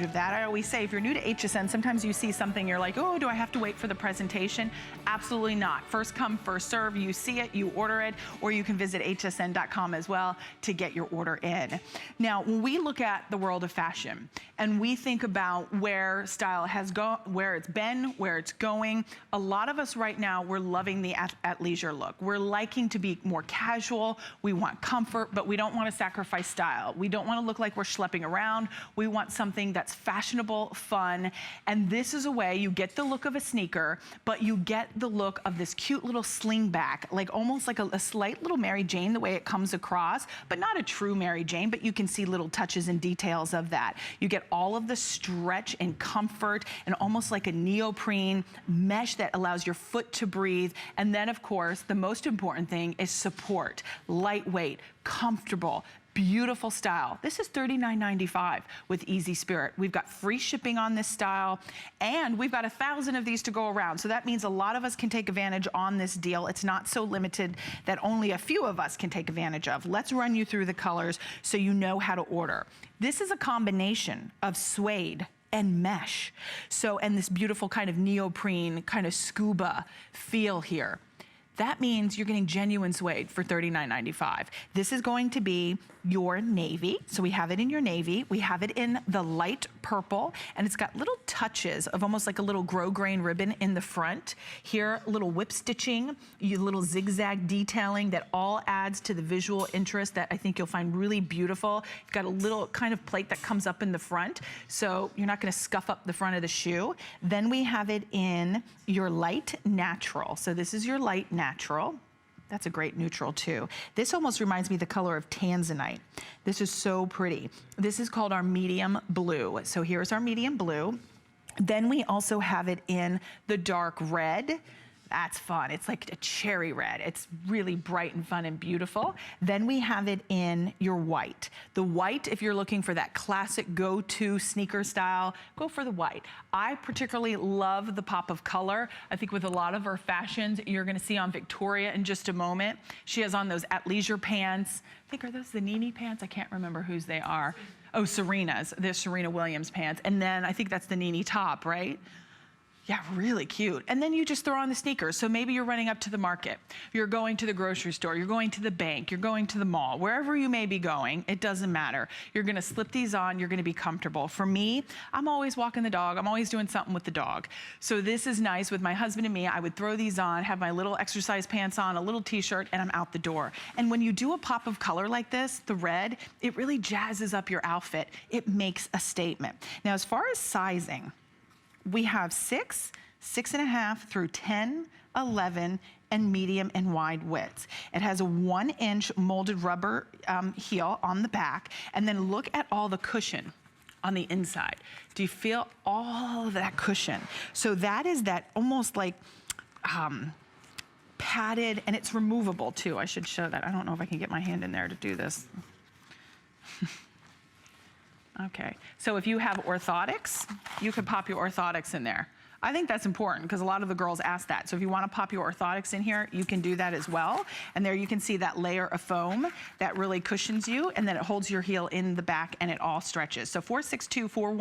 of that. I always say, if you're new to HSN, sometimes you see something, you're like, oh, do I have to wait for the presentation? Absolutely not. First come, first serve. You see it, you order it, or you can visit hsn.com as well to get your order in. Now, when we look at the world of fashion and we think about where style has gone, where it's been, where it's going, a lot of us right now, we're loving the athleisure look. We're liking to be more casual. We want comfort, but we don't want to sacrifice style. We don't want to look like we're schlepping around. We want something that's fashionable, fun, and this is a way you get the look of a sneaker, but you get the look of this cute little slingback, like almost like a slight little Mary Jane, the way it comes across, but not a true Mary Jane, but you can see little touches and details of that. You get all of the stretch and comfort and almost like a neoprene mesh that allows your foot to breathe. And then of course, the most important thing is support, lightweight, comfortable, beautiful style. This is $39.95 with Easy Spirit. We've got free shipping on this style, and we've got 1,000 of these to go around. So that means a lot of us can take advantage on this deal. It's not so limited that only a few of us can take advantage of. Let's run you through the colors so you know how to order. This is a combination of suede and mesh. So, and this beautiful kind of neoprene, kind of scuba feel here. That means you're getting genuine suede for $39.95. This is going to be your navy. So we have it in your navy. We have it in the light purple, and it's got little touches of almost like a little grosgrain ribbon in the front. Here, little whip stitching, little zigzag detailing that all adds to the visual interest that I think you'll find really beautiful. You've got a little kind of plate that comes up in the front, so you're not gonna scuff up the front of the shoe. Then we have it in your light natural. So this is your light natural. That's a great neutral too. This almost reminds me of the color of tanzanite. This is so pretty. This is called our medium blue. So here's our medium blue. Then we also have it in the dark red. That's fun. It's like a cherry red. It's really bright and fun and beautiful. Then we have it in your white. The white, if you're looking for that classic go-to sneaker style, go for the white. I particularly love the pop of color. I think with a lot of her fashions, you're gonna see on Victoria in just a moment. She has on those athleisure pants. I think, are those the Nene pants? I can't remember whose they are. Oh, Serena's. They're Serena Williams pants. And then I think that's the Nene top, right? Yeah, really cute. And then you just throw on the sneakers. So maybe you're running up to the market, you're going to the grocery store, you're going to the bank, you're going to the mall, wherever you may be going, it doesn't matter. You're gonna slip these on, you're gonna be comfortable. For me, I'm always walking the dog, I'm always doing something with the dog. So this is nice with my husband and me. I would throw these on, have my little exercise pants on, a little t-shirt, and I'm out the door. And when you do a pop of color like this, the red, it really jazzes up your outfit. It makes a statement. Now, as far as sizing, we have 6, 6.5 through 10, 11, and medium and wide widths. It has a 1-inch molded rubber heel on the back, and then look at all the cushion on the inside. Do you feel all of that cushion? So that is that almost like padded, and it's removable too. I should show that. I don't know if I can get my hand in there to do this. Okay, so if you have orthotics, you could pop your orthotics in there. I think that's important because a lot of the girls ask that. So if you want to pop your orthotics in here, you can do that as well. And there you can see that layer of foam that really cushions you, and then it holds your heel in the back and it all stretches. So 46241